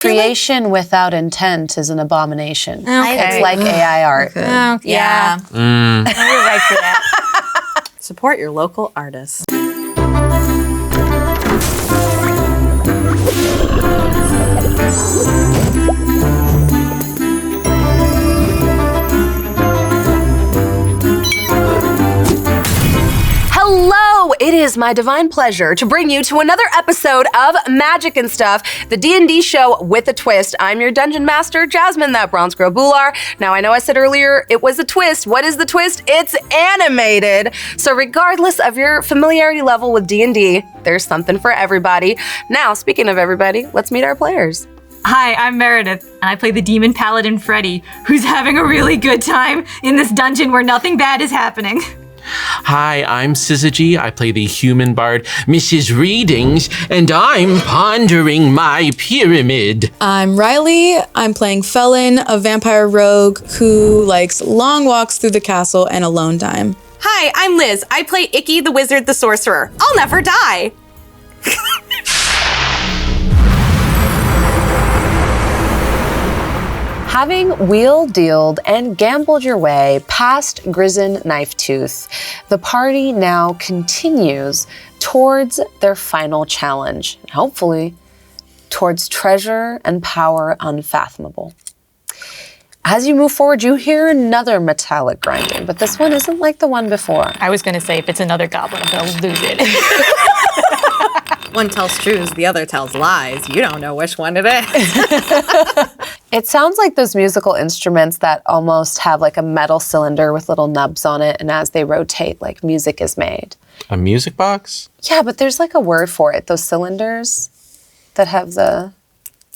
Creation without intent is an abomination. Okay. It's like AI art. Okay. Yeah. You're right for that. Support your local artists. Hello! It is my divine pleasure to bring you to another episode of Magic and Stuff, the D&D show with a twist. I'm your dungeon master, Jasmine, that bronze girl Bular. Now, I know I said earlier it was a twist. What is the twist? It's animated. So regardless of your familiarity level with D&D, there's something for everybody. Now, speaking of everybody, let's meet our players. Hi, I'm Meredith, and I play the demon paladin Freddy, who's having a really good time in this dungeon where nothing bad is happening. Hi, I'm Syzygy. I play the human bard, Mrs. Readings, and I'm pondering my pyramid. I'm Riley. I'm playing Felon, a vampire rogue who likes long walks through the castle and alone time. Hi, I'm Liz. I play Icky the Wizard the Sorcerer. I'll never die. Having wheel-dealed and gambled your way past Grizzin Knifetooth, the party now continues towards their final challenge, and hopefully towards treasure and power unfathomable. As you move forward, you hear another metallic grinding, but this one isn't like the one before. I was gonna say, if it's another goblin, I'm gonna lose it. One tells truths, the other tells lies. You don't know which one it is. It sounds like those musical instruments that almost have like a metal cylinder with little nubs on it, and as they rotate, like music is made. A music box? Yeah, but there's like a word for it. Those cylinders that have the...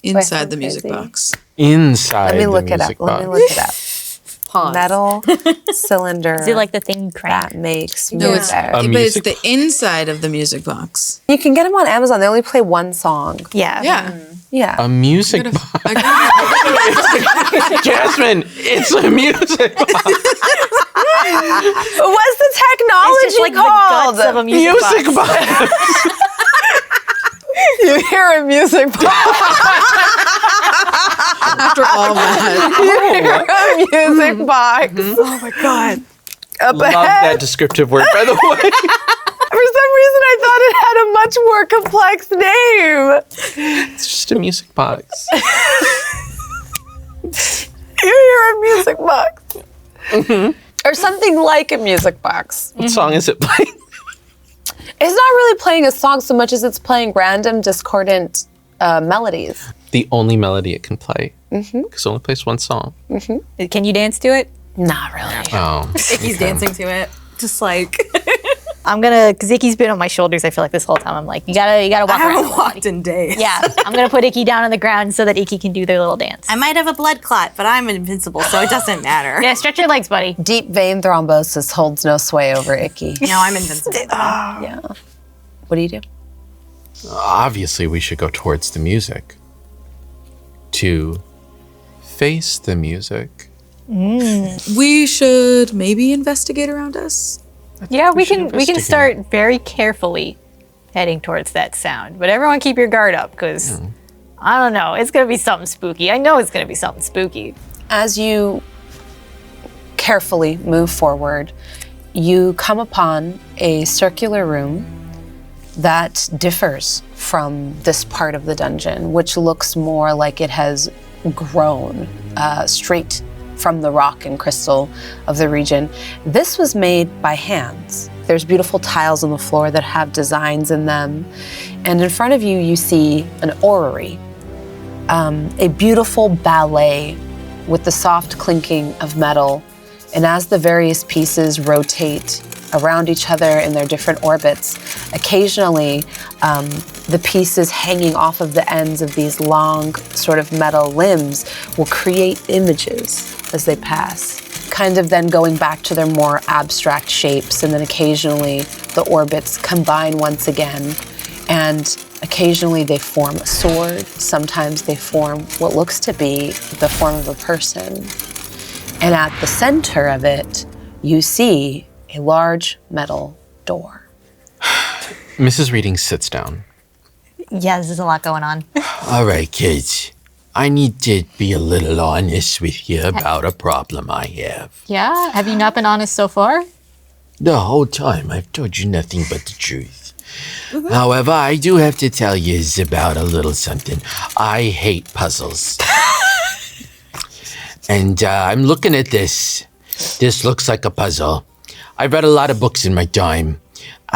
Inside the music box. Inside Let me look the it up. music Let me box. look it up. Pause. Metal cylinder. Is it like the thing crank? that makes No, music? but it's music the inside of the music box. You can get them on Amazon. They only play one song. Yeah. Yeah. Yeah. A music box. Jasmine, it's a music box. What's the technology It's just like called? the guts of a music box. You hear a music box. After all that. You hear a music box. Oh my God. Up Love ahead. that descriptive word, by the way. For some reason, I thought it had a much more complex name. It's just a music box. You hear a music box. Or something like a music box. What song is it playing? It's not really playing a song so much as it's playing random discordant melodies. The only melody it can play. Because it only plays one song. Can you dance to it? Not really. Oh. Icky's dancing to it. Just like... I'm gonna, cause Icky's been on my shoulders, I feel like this whole time. I'm like, you gotta walk I around. haven't the walked body. in days. Yeah, I'm gonna put Icky down on the ground so that Icky can do their little dance. I might have a blood clot, but I'm invincible, so it doesn't matter. Yeah, stretch your legs, buddy. Deep vein thrombosis holds no sway over Icky. No, I'm invincible. Yeah. What do you do? Obviously, we should go towards the music. To face the music. We should maybe investigate around us. Yeah, we should can investigate. start very carefully heading towards that sound. But everyone keep your guard up, because I don't know, it's gonna be something spooky. I know it's gonna be something spooky. As you carefully move forward, you come upon a circular room that differs from this part of the dungeon, which looks more like it has grown straight from the rock and crystal of the region. This was made by hands. There's beautiful tiles on the floor that have designs in them. And in front of you, you see an orrery, a beautiful ballet with the soft clinking of metal. And as the various pieces rotate around each other in their different orbits, occasionally the pieces hanging off of the ends of these long sort of metal limbs will create images as they pass, kind of then going back to their more abstract shapes, and then occasionally the orbits combine once again, and occasionally they form a sword, sometimes they form what looks to be the form of a person. And at the center of it, you see a large metal door. Mrs. Reading sits down. Yeah, there's a lot going on. All right, kids. I need to be a little honest with you about a problem I have. Yeah? Have you not been honest so far? The whole time, I've told you nothing but the truth. However, I do have to tell you about a little something. I hate puzzles. And I'm looking at this. This looks like a puzzle. I've read a lot of books in my time.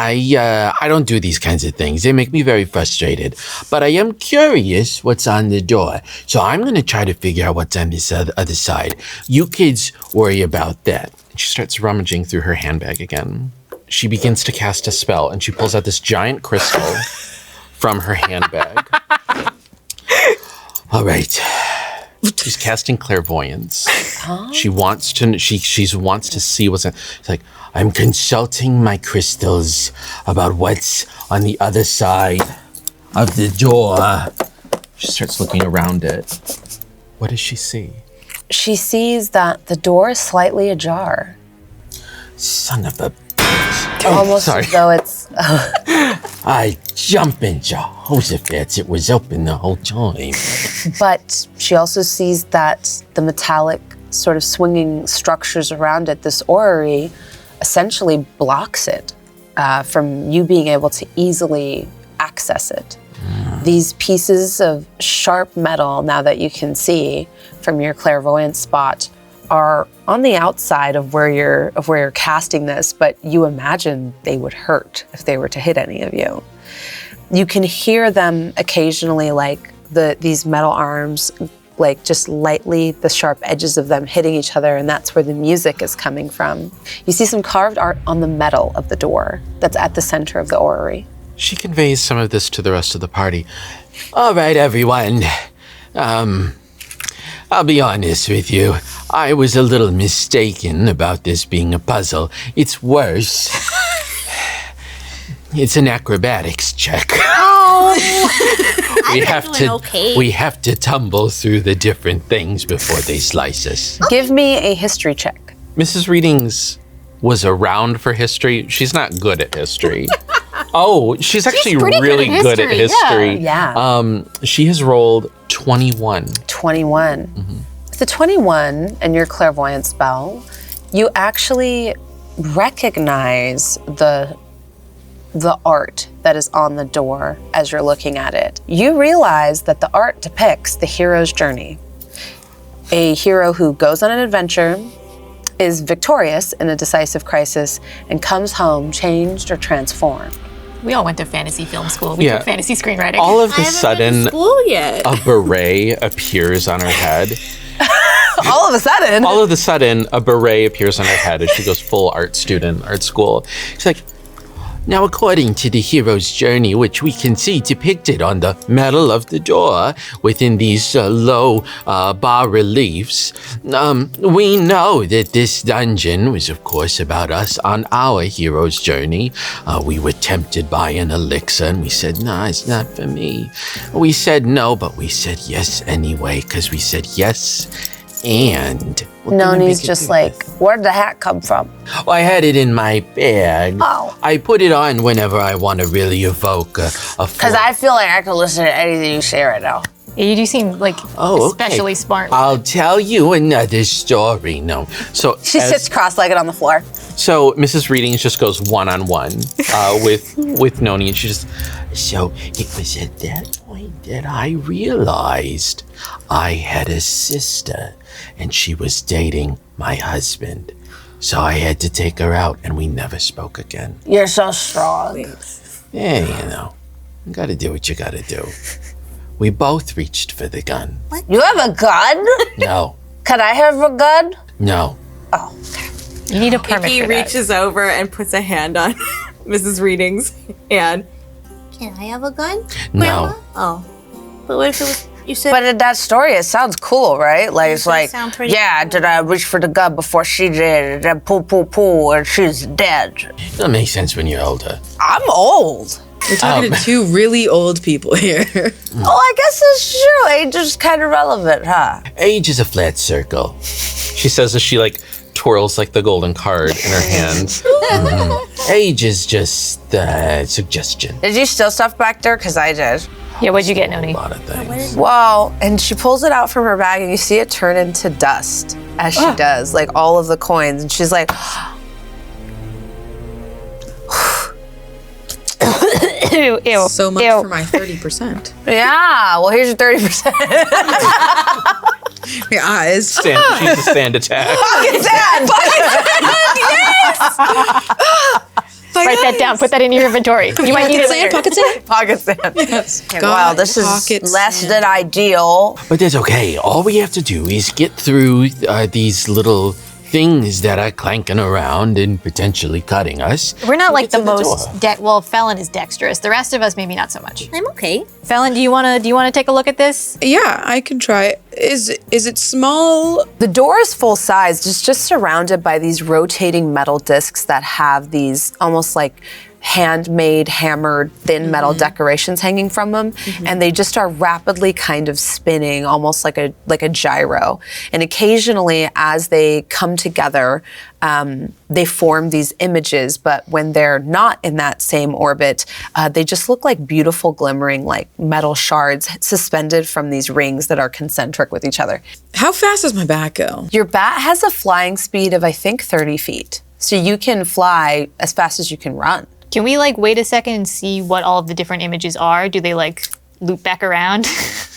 I don't do these kinds of things. They make me very frustrated. But I am curious what's on the door. So I'm going to try to figure out what's on this other side. You kids worry about that. She starts rummaging through her handbag again. She begins to cast a spell, and she pulls out this giant crystal from her handbag. All right. She's casting clairvoyance. She wants to. She wants to see what's. It's like, I'm consulting my crystals about what's on the other side of the door. She starts looking around it. What does she see? She sees that the door is slightly ajar. Son of a. Almost sorry. as though it's. I jump in Jehoshaphat. It was open the whole time. But she also sees that the metallic sort of swinging structures around it, this orrery, essentially blocks it from you being able to easily access it. These pieces of sharp metal, now that you can see from your clairvoyant spot, are on the outside of where you're casting this, but you imagine they would hurt if they were to hit any of you. You can hear them occasionally, like these metal arms, like just lightly, the sharp edges of them hitting each other, and that's where the music is coming from. You see some carved art on the metal of the door that's at the center of the orrery. She conveys some of this to the rest of the party. All right, everyone. I'll be honest with you. I was a little mistaken about this being a puzzle. It's worse. It's an acrobatics check. We have to tumble through the different things before they slice us. Give me a history check. Mrs. Readings was around for history. She's not good at history. Oh, she's actually really good at history. Yeah. She has rolled 21. 21. Mm-hmm. With the 21 and your clairvoyant spell, you actually recognize the art that is on the door as you're looking at it. You realize that the art depicts the hero's journey. A hero who goes on an adventure, is victorious in a decisive crisis, and comes home changed or transformed. We all went to fantasy film school. We did fantasy screenwriting. All of a sudden, School yet? a beret appears on her head. All of a sudden, a beret appears on her head as she goes full art school. She's like, now, according to the hero's journey, which we can see depicted on the metal of the door within these low bas-reliefs, we know that this dungeon was, of course, about us on our hero's journey. We were tempted by an elixir, and we said, no, it's not for me. We said no, but we said yes anyway, because we said yes. And Noni's just like, where'd the hat come from? Well, I had it in my bag. Oh. I put it on whenever I want to really evoke a Because I feel like I could listen to anything you say right now. Yeah, you do seem like especially smart. I'll tell you another story. No. So She sits cross-legged on the floor. So Mrs. Readings just goes one-on-one with Noni, and she just, so it was at that point that I realized I had a sister, and she was dating my husband. So I had to take her out, and we never spoke again. You're so strong. Yeah, you know, you gotta do what you gotta do. We both reached for the gun. What? You have a gun? No. Can I have a gun? No. Oh, okay. You need a permit He for that. reaches over and puts a hand on Mrs. Reading's hand. Can I have a gun? No. Oh. But what if it was, you said... But in that story, it sounds cool, right? Like, it's like, sound pretty yeah, did I reach for the gun before she did? And then poo, and she's dead. That makes sense when you're older. I'm old. We're talking to two really old people here. Oh, I guess it's true. Age is kind of relevant, huh? Age is a flat circle. She says as she, like, twirls like the golden card in her hand. Age is just suggestion. Did you steal stuff back there? Because I did. Yeah, what'd you get, A Noni? lot of things. Well, and she pulls it out from her bag, and you see it turn into dust as she does, like all of the coins. And she's like, Ew, ew. So much ew. for my 30%. yeah, well, here's your 30%. Your eyes. She's a stand attack. Write that down. Put that in your inventory. You might need it later. Pocket sand. Pocket sand. Yes. Okay, wow, this is Pocket less sand. than ideal. But that's okay. All we have to do is get through these little things that are clanking around and potentially cutting us. We're not like the to the most well, Felon is dexterous. The rest of us maybe not so much. I'm okay. Felon, do you wanna take a look at this? Yeah, I can try. Is it small? The door is full size, just surrounded by these rotating metal discs that have these almost like handmade, hammered, thin metal decorations hanging from them, and they just are rapidly kind of spinning, almost like a gyro. And occasionally, as they come together, they form these images. But when they're not in that same orbit, they just look like beautiful, glimmering, like metal shards suspended from these rings that are concentric with each other. How fast does my bat go? Your bat has a flying speed of, I think, 30 feet. So you can fly as fast as you can run. Can we like wait a second and see what all of the different images are? Do they like loop back around?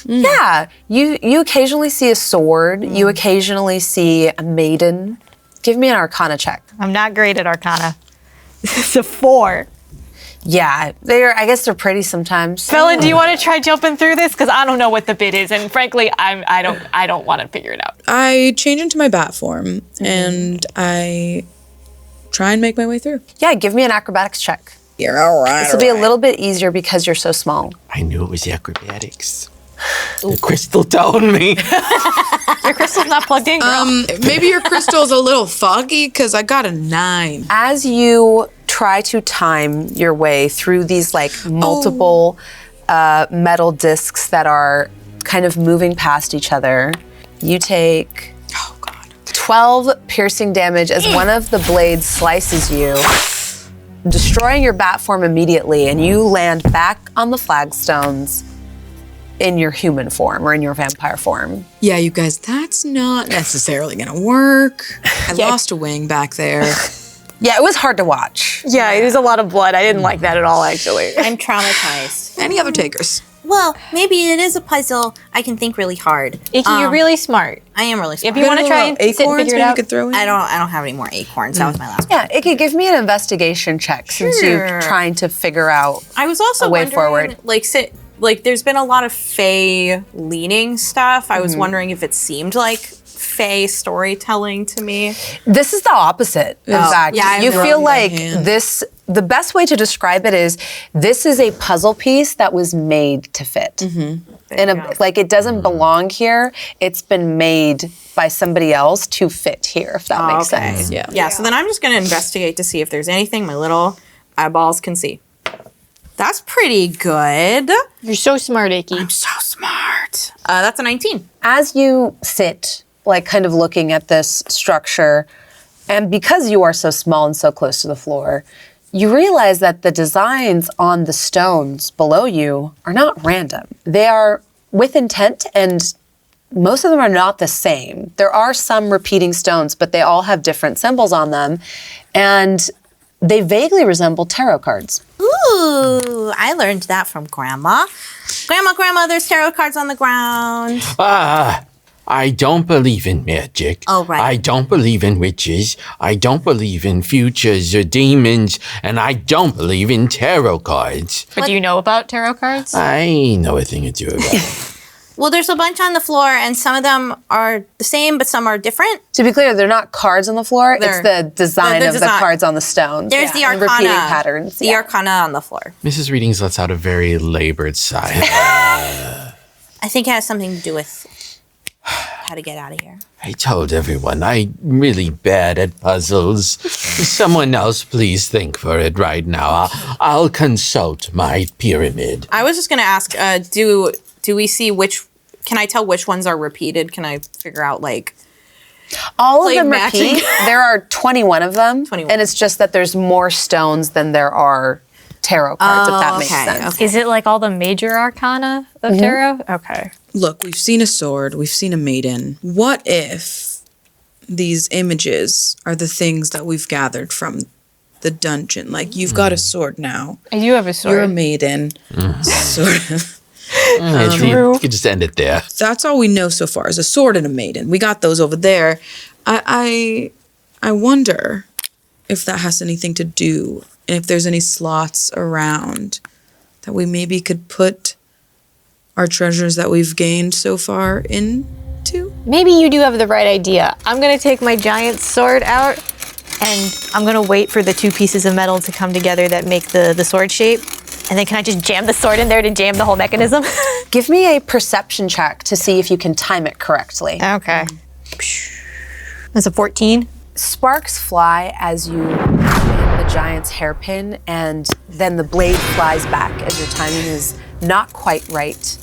Yeah, you occasionally see a sword. You occasionally see a maiden. Give me an Arcana check. I'm not great at Arcana. It's a 4. Yeah, I guess they're pretty sometimes. Felon, do you want to try jumping through this? Because I don't know what the bid is, and frankly, I don't want to figure it out. I change into my bat form and I try and make my way through. Yeah, give me an acrobatics check. You're all right. This will be a little bit easier because you're so small. I knew it was acrobatics. The crystal told me. Your crystal's not plugged in, girl. Maybe your crystal's a little foggy because I got a 9. As you try to time your way through these like multiple metal discs that are kind of moving past each other, you take 12 piercing damage as one of the blades slices you, destroying your bat form immediately, and you land back on the flagstones in your human form or in your vampire form. Yeah, you guys, that's not necessarily gonna work. I lost a wing back there. Yeah, it was hard to watch. Yeah, there's a lot of blood. I didn't like that at all, actually. I'm traumatized. Any other takers? Well, maybe it is a puzzle. I can think really hard. Icky, you're really smart. I am really smart. If you want to try and sit and acorns, figure it maybe out. you could throw in. I don't have any more acorns. That was my last one. Yeah, it could give me an investigation check since you're trying to figure out. I was also A way wondering, forward. like there's been a lot of Fae leaning stuff. I was wondering if it seemed like Fae storytelling to me. This is the opposite, in fact. yeah, you I've feel wrung my like hand. this, the best way to describe it is this is a puzzle piece that was made to fit. Like it doesn't belong here. It's been made by somebody else to fit here, if that makes sense. Yeah. Yeah, so then I'm just going to investigate to see if there's anything my little eyeballs can see. That's pretty good. You're so smart, Icky. I'm so smart. That's a 19. As you sit, like kind of looking at this structure, and because you are so small and so close to the floor, you realize that the designs on the stones below you are not random. They are with intent, and most of them are not the same. There are some repeating stones, but they all have different symbols on them, and they vaguely resemble tarot cards. Ooh, I learned that from Grandma. Grandma, there's tarot cards on the ground. I don't believe in magic. Oh, right. I don't believe in witches. I don't believe in futures or demons. And I don't believe in tarot cards. But do you know about tarot cards? I know a thing or two about it. Well, there's a bunch on the floor, and some of them are the same, but some are different. To be clear, they're not cards on the floor. It's They're- the design the of the design. cards on the stones. There's the and arcana. repeating patterns. The arcana on the floor. Mrs. Readings lets out a very labored sigh. I think it has something to do with how to get out of here. I told everyone I'm really bad at puzzles. Someone else please think for it right now. I'll consult my pyramid. I was just going to ask, do we see which, can I tell which ones are repeated? Can I figure out, like, All of Played them matching. repeat. There are 21 of them. 21. And it's just that there's more stones than there are tarot cards, if that makes sense. Is it like all the major arcana of tarot? Okay. Look, we've seen a sword, we've seen a maiden. What if these images are the things that we've gathered from the dungeon? Like, you've got a sword now. I do have a sword. You're a maiden. Sort of. You could just end it there. That's all we know so far is a sword and a maiden. We got those over there. I wonder if that has anything to do, and if there's any slots around that we maybe could put our treasures that we've gained so far into. Maybe you do have the right idea. I'm going to take my giant sword out, and I'm going to wait for the two pieces of metal to come together that make the sword shape. And then can I just jam the sword in there to jam the whole mechanism? Give me a perception check to see if you can time it correctly. Okay. That's a 14. Sparks fly as you hit the giant's hairpin, and then the blade flies back as your timing is not quite right.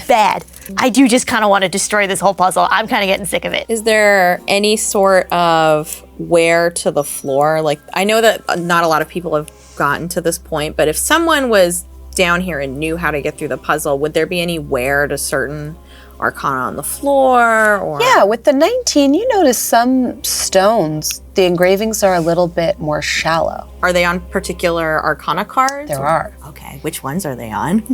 Bad. I do just kind of want to destroy this whole puzzle. I'm kind of getting sick of it. Is there any sort of wear to the floor? Like, I know that not a lot of people have gotten to this point, but if someone was down here and knew how to get through the puzzle, would there be any wear to certain arcana on the floor? Or Yeah, with the 19, you notice some stones, the engravings are a little bit more shallow. are they on particular arcana cards? There are. Okay, which ones are they on?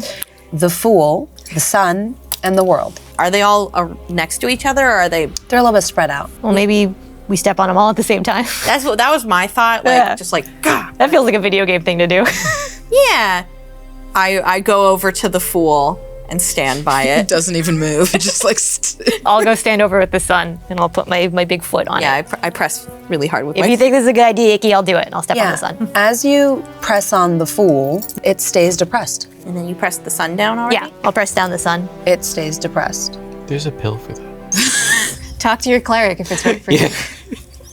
The Fool, the Sun, and the World. Are they all next to each other, or are they? They're a little bit spread out. Well, maybe we step on them all at the same time. That was my thought. Like, Yeah. just like, gah. That feels like a video game thing to do. Yeah. I go over to the Fool and stand by It it. doesn't even move. It just like. I'll go stand over with the sun, and I'll put my big foot on Yeah, it. I press really hard with If my. you think this is a good idea, Icky, I'll do it, and I'll step on the sun. As you press on the Fool, it stays depressed. And then you press the sun down already. Yeah, I'll press down the sun. It stays depressed. There's a pill for that. Talk to your cleric if it's right for you.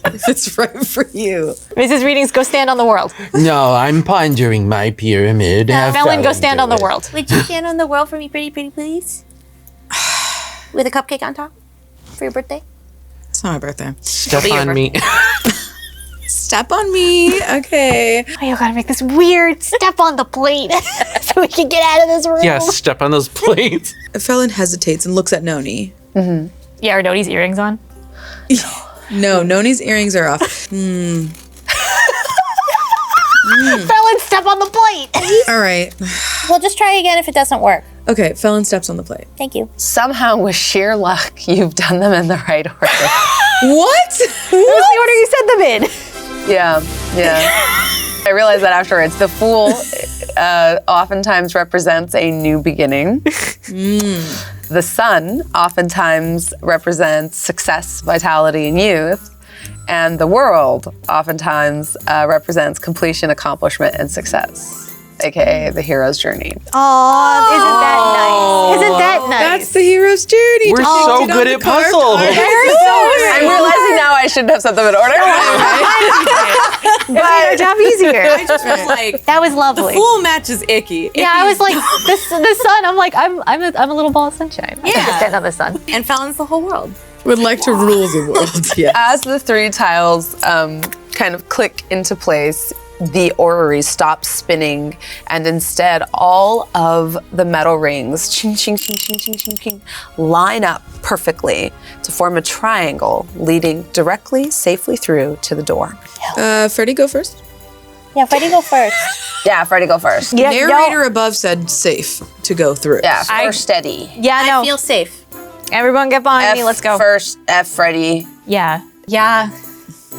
If it's right for you. Mrs. Readings, go stand on the world. No, I'm pondering my pyramid. Have Felon, go Fallon stand do on the it. world. Would you stand on the world for me, pretty please? With a cupcake on top for your birthday? It's not my birthday. Step on me. Step on me. Okay. Oh, you gotta make this weird step on the plate so we can get out of this room. Yes, step on those plates. Felon hesitates and looks at Noni. Yeah, are Nodi's earrings on? No, Noni's earrings are off. Felon, step on the plate. All right. We'll just try again if it doesn't work. Okay, Felon steps on the plate. Thank you. Somehow, with sheer luck, you've done them in the right order. What? That's the order you said them in. Yeah. I realized that afterwards. The Fool oftentimes represents a new beginning. The Sun oftentimes represents success, vitality, and youth. And the World oftentimes represents completion, accomplishment, and success, aka the hero's journey. Aw, isn't that nice? Isn't that nice? That's the hero's journey. We're so good at puzzles. I'm realizing now I shouldn't have set them in order. But our job easier. I just was like, That was lovely. Fool matches Icky. Yeah, I was like, the sun. I'm like, I'm a little ball of sunshine. I can stand on the sun. And Fallon's the whole world. Would like to rule the world. Yeah. As the three tiles kind of click into place, the orrery stops spinning, and instead all of the metal rings ching, ching, ching, ching, ching, ching, ching, line up perfectly to form a triangle leading directly, safely through to the door. Freddie, go first. Yeah, Freddie, go first. Yeah, Freddie, go first. Yeah, Narrator above said safe to go through. Yeah, first steady. Yeah, no. I feel safe. Everyone get behind me. Let's go. First, F Freddie. Yeah. Yeah.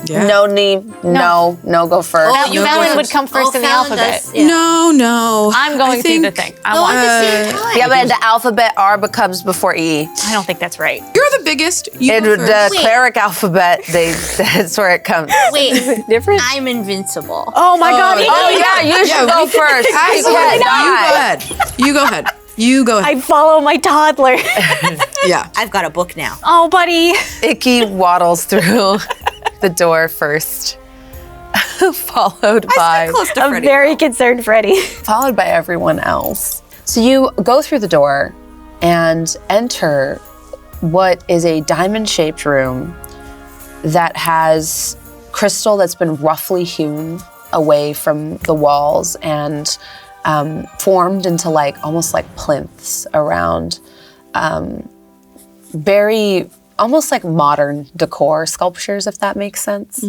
No need, no, go first. Oh, you Felon go would first. come first in the Fallon alphabet. does, yeah. No. I'm going I through the think thing. I want. Yeah, but in the alphabet, R becomes before E. I don't think that's right. You're the biggest. You In go the first. cleric alphabet, that's where it comes. Wait, Different. I'm invincible. Oh my God. Oh yeah, you should go first. You go ahead. You go ahead. I follow my toddler. Yeah. I've got a book now. Oh, buddy. Icky waddles through the door first, followed by Close to A Freddie. very concerned Freddie. everyone else. So you go through the door and enter what is a diamond-shaped room that has crystal that's been roughly hewn away from the walls and formed into almost like plinths around very almost like modern decor sculptures, if that makes sense.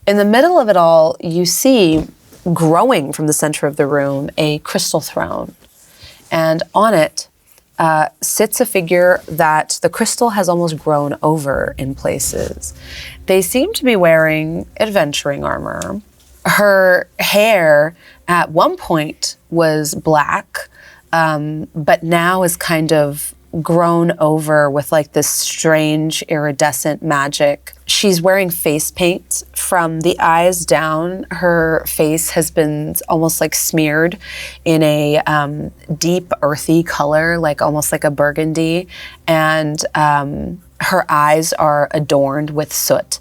In the middle of it all, you see growing from the center of the room a crystal throne. And on it sits a figure that the crystal has almost grown over in places. They seem to be wearing adventuring armor. Her hair at one point was black, but now is kind of grown over with like this strange iridescent magic. She's wearing face paint from the eyes down. Her face has been almost like smeared in a deep earthy color, like almost like a burgundy. And her eyes are adorned with soot.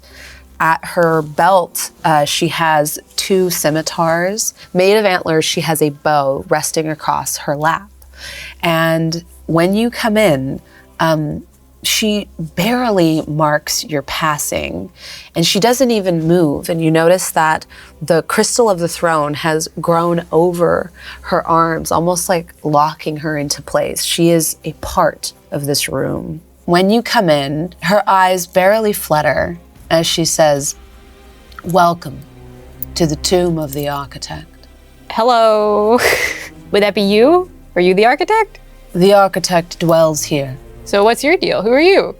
At her belt, she has 2 scimitars. Made of antlers, she has a bow resting across her lap. And when you come in, she barely marks your passing, and she doesn't even move. And you notice that the crystal of the throne has grown over her arms, almost like locking her into place. She is a part of this room. When you come in, her eyes barely flutter as she says, "Welcome to the tomb of the architect." Hello. Would that be you? Are you the architect? The architect dwells here. So what's your deal? Who are you?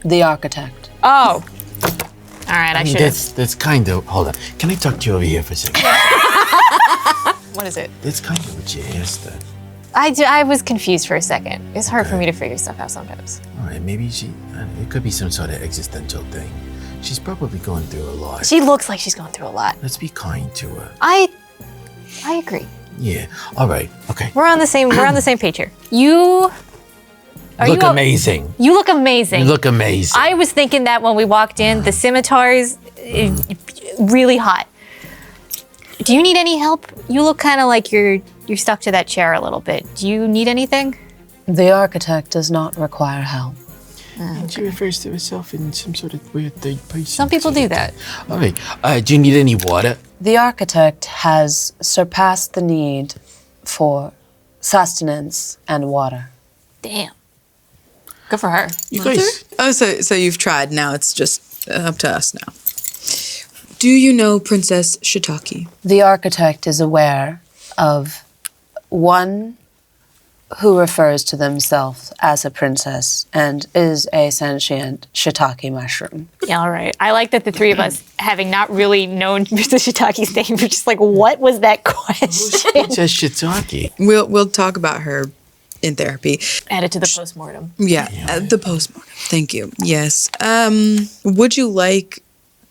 The architect. Oh. All right, I should have. That's kind of, hold on. Can I talk to you over here for a second? What is it? That's kind of what you asked her. I was confused for a second. It's hard for me to figure stuff out sometimes. All right, maybe it could be some sort of existential thing. She's probably going through a lot. She looks like she's going through a lot. Let's be kind to her. I agree. Yeah. All right. Okay. We're on the same page here. You Look amazing. You look amazing. You look amazing. I was thinking that when we walked in, the scimitars, really hot. Do you need any help? You look kind of like you're stuck to that chair a little bit. Do you need anything? The architect does not require help. She refers to herself in some sort of weird third person. Some people do that. All right. Do you need any water? The architect has surpassed the need for sustenance and water. Damn. Good for her. You guys. Oh, so you've tried. Now it's just up to us now. Do you know Princess Shiitake? The architect is aware of one who refers to themselves as a princess and is a sentient shiitake mushroom. Yeah, all right. I like that the three of us, having not really known Mr. Shiitake's name, we're just like, what was that question? Princess Shiitake. We'll talk about her in therapy. Add it to the postmortem. Yeah, the postmortem. Thank you. Yes. Would you like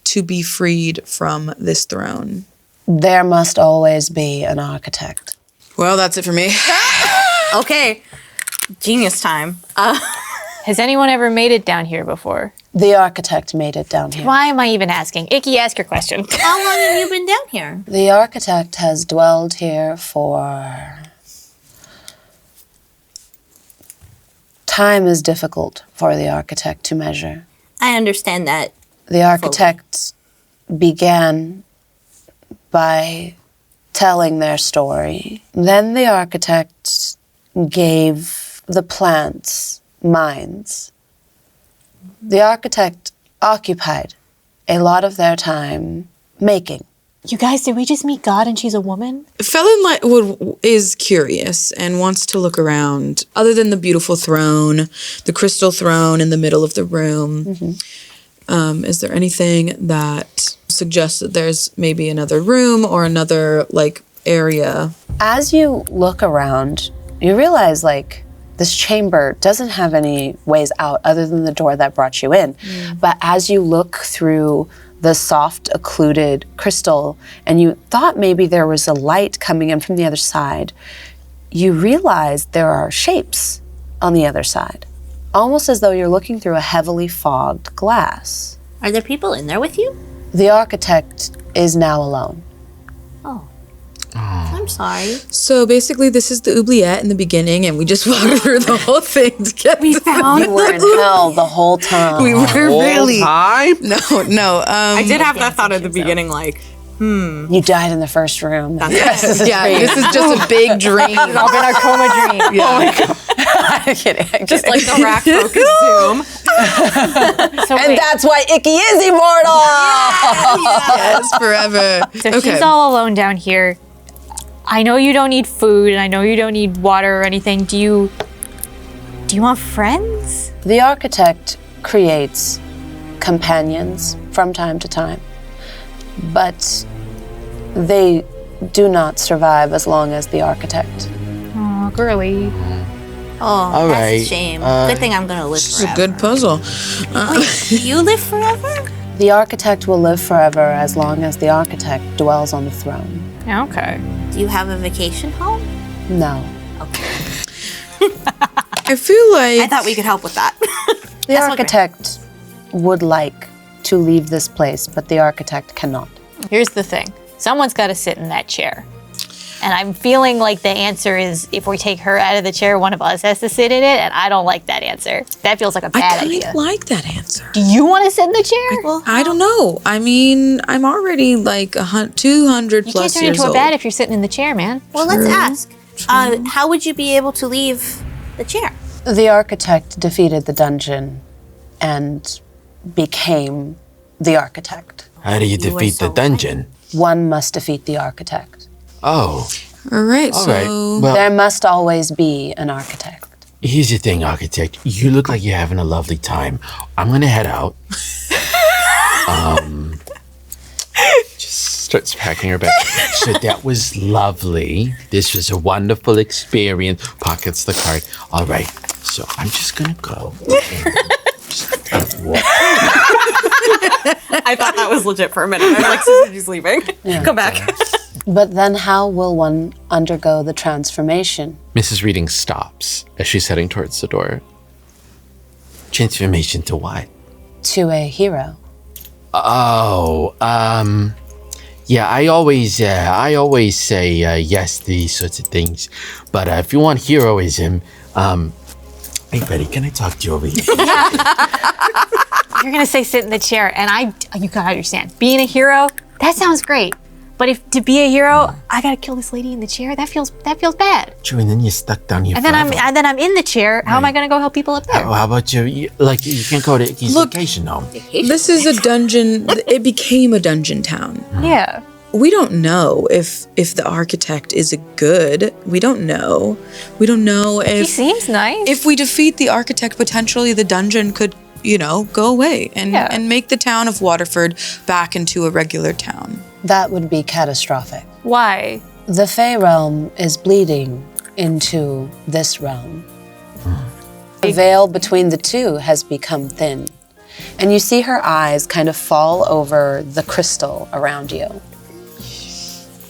to be freed from this throne? There must always be an architect. Well, that's it for me. Okay, genius time. Has anyone ever made it down here before? The architect made it down here. Why am I even asking? Icky, ask your question. How long have you been down here? The architect has dwelled here for... Time is difficult for the architect to measure. I understand that. The architect began by telling their story. Then the architect gave the plants minds. The architect occupied a lot of their time making. You guys, did we just meet God and she's a woman? Felon is curious and wants to look around. Other than the beautiful throne, the crystal throne in the middle of the room, is there anything that suggests that there's maybe another room or another area? As you look around, you realize this chamber doesn't have any ways out other than the door that brought you in. But as you look through the soft occluded crystal and you thought maybe there was a light coming in from the other side, you realize there are shapes on the other side, almost as though you're looking through a heavily fogged glass. Are there people in there with you? The architect is now alone. Oh. I'm sorry. So basically, this is the oubliette in the beginning, and we just walked through the whole thing to get We found You were in hell the whole time. We were really Time? no. I did have that thought at the beginning, like, You died in the first room. Yes, this is just a big dream. All been our coma dream. Yeah. I'm kidding. just like the rack focus zoom. So And wait, that's why Icky is immortal. Yes, forever. so she's all alone down here. I know you don't need food, and I know you don't need water or anything. Do you want friends? The architect creates companions from time to time, but they do not survive as long as the architect. Oh, girly. Oh, All that's right, a shame. Good thing I'm gonna live This is a forever. good puzzle. Do you live forever? The architect will live forever as long as the architect dwells on the throne. Okay. Do you have a vacation home? No. I feel like I thought we could help with that. The architect would like to leave this place, but the architect cannot. Here's the thing. Someone's got to sit in that chair. And I'm feeling like the answer is if we take her out of the chair, one of us has to sit in it, and I don't like that answer. That feels like a I bad kind idea. of like that answer. Do you want to sit in the chair? I don't know. I mean, I'm already like 200 You can't plus turn years into a old. bat if you're sitting in the chair, man. Well, let's ask. How would you be able to leave the chair? The architect defeated the dungeon and became the architect. How do you defeat the dungeon? One must defeat the architect. Oh, All right, all so right. Well, There must always be an architect. here's the thing, architect. You look like you're having a lovely time. I'm gonna head out. Just starts packing her bag. So that was lovely. This was a wonderful experience. Pockets the card. All right. So I'm just gonna go. Just walk. I thought that was legit for a minute. I was like, Susan, she's leaving. Come back. But then how will one undergo the transformation? Mrs. Reading stops as she's heading towards the door. Transformation to what? To a hero. Oh, yeah. I always say yes to these sorts of things. But if you want heroism, hey, Betty, can I talk to you over here? You're going to say sit in the chair, and you gotta understand, being a hero, that sounds great. But if to be a hero, I gotta kill this lady in the chair, that feels bad. True, and then you're stuck down here And then forever. I'm in the chair. How am I gonna go help people up there? How about you can't go to Icky's vacation home. this is a dungeon. It became a dungeon town. Yeah. We don't know if the architect is a good. We don't know. We don't know He if seems nice. if we defeat the architect, potentially the dungeon could, go away and make the town of Waterford back into a regular town. That would be catastrophic. Why? The Fey realm is bleeding into this realm. The veil between the two has become thin, and you see her eyes kind of fall over the crystal around you.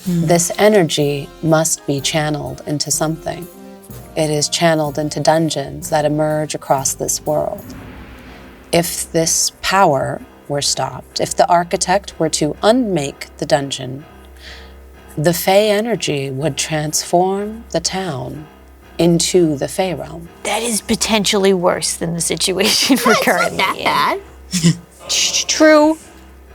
This energy must be channeled into something. It is channeled into dungeons that emerge across this world. If this power were stopped, if the architect were to unmake the dungeon, the Fey energy would transform the town into the Fey realm. That is potentially worse than the situation we're currently That in. bad? True,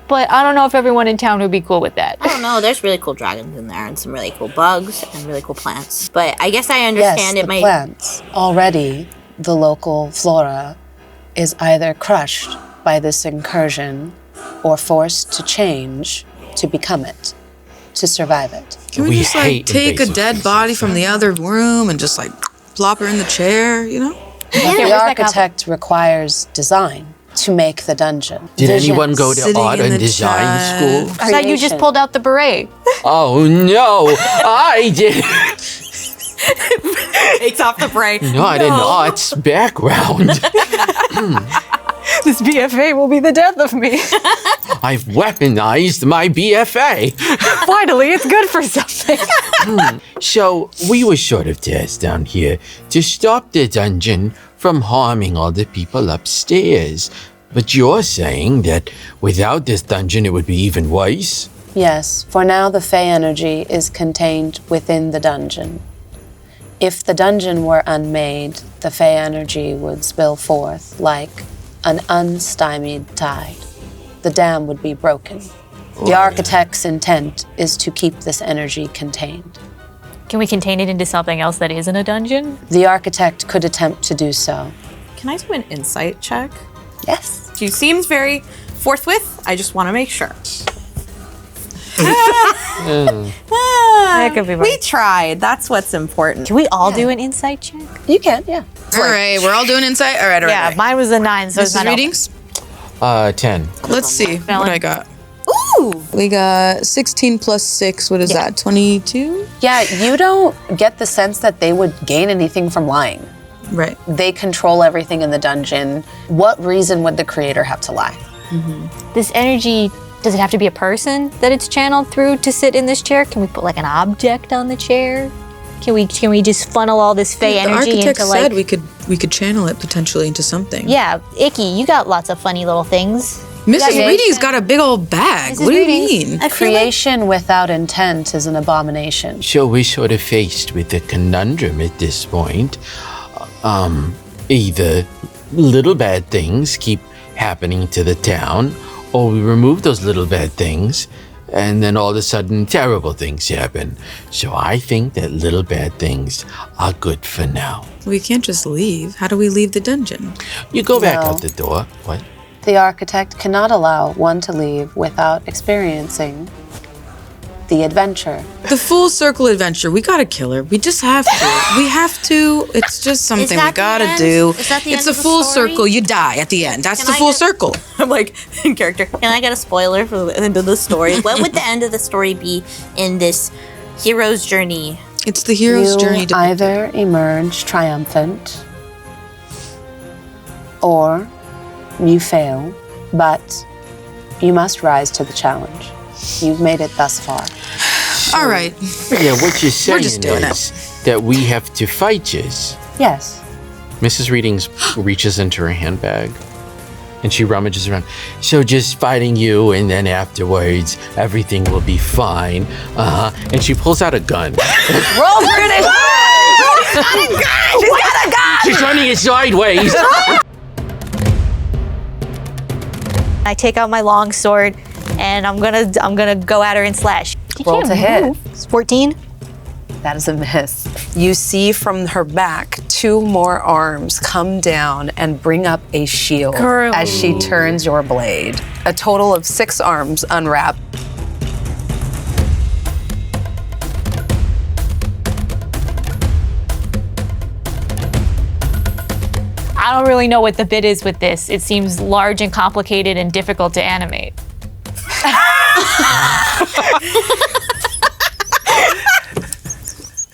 but I don't know if everyone in town would be cool with that. I don't know. There's really cool dragons in there and some really cool bugs and really cool plants. But I guess I Yes, understand the it might. plants. Already, the local flora is either crushed by this incursion or forced to change to become it, to survive it. Can we We just hate take a invasive dead body from the other room and just plop her in the chair? The where's that architect requires design to make the dungeon. Did Visions. anyone go to Sitting art in and the design chair. school? I thought you just Creation. pulled out the beret. Oh no, I did Takes off the bray. not an arts background. This BFA will be the death of me. I've weaponized my BFA. Finally, it's good for something. So we were sort of tasked down here to stop the dungeon from harming all the people upstairs. But you're saying that without this dungeon it would be even worse? Yes, for now the Fey energy is contained within the dungeon. If the dungeon were unmade, the Fey energy would spill forth like an unstymied tide. The dam would be broken. The architect's intent is to keep this energy contained. Can we contain it into something else that isn't a dungeon? The architect could attempt to do so. Can I do an insight check? Yes. She seems very forthwith. I just want to make sure. That could be We right. tried. That's what's important. Can we all do an insight check? You can, yeah. All right, we're all doing insight. All right. Yeah, mine was a 9, so it's Mrs. not Readings. 10. Let's see Felon. what I got. Ooh. We got 16 plus 6. What is that? 22. Yeah, you don't get the sense that they would gain anything from lying. Right. They control everything in the dungeon. What reason would the creator have to lie? This energy, does it have to be a person that it's channeled through to sit in this chair? Can we put like an object on the chair? Can we just funnel all this Fey The energy architect into said like... we could channel it potentially into something. Yeah, Icky, you got lots of funny little things. Mrs. Yeah, Reading's got a big old bag. Mrs. What do you Readings. mean? Creation without intent is an abomination. So we're sort of faced with a conundrum at this point. Either little bad things keep happening to the town, or we remove those little bad things, and then all of a sudden terrible things happen. So I think that little bad things are good for now. We can't just leave. How do we leave the dungeon? You go back No. out the door. What? The architect cannot allow one to leave without experiencing the adventure. The full circle adventure. We gotta kill her. We just have to. We have to. It's just something we that the gotta end? do. Is that the It's end a of the full story? circle. You die at the end. That's Can the I full get- circle. I'm like, in character. Can I get a spoiler for the end of the story? What would the end of the story be in this hero's journey? It's the hero's You journey to either emerge triumphant or you fail, but you must rise to the challenge. You've made it thus far. All right. Yeah, what you're saying just doing is that we have to fight you. Yes. Mrs. Readings reaches into her handbag and she rummages around. So just fighting you, and then afterwards everything will be fine. And she pulls out a gun. Roll for it! She's got a gun! She's running it sideways. I take out my long sword and I'm gonna go at her and slash. Roll to hit. It's 14. That is a miss. You see from her back 2 more arms come down and bring up a shield as she turns your blade. A total of 6 arms unwrap. I don't really know what the bit is with this. It seems large and complicated and difficult to animate.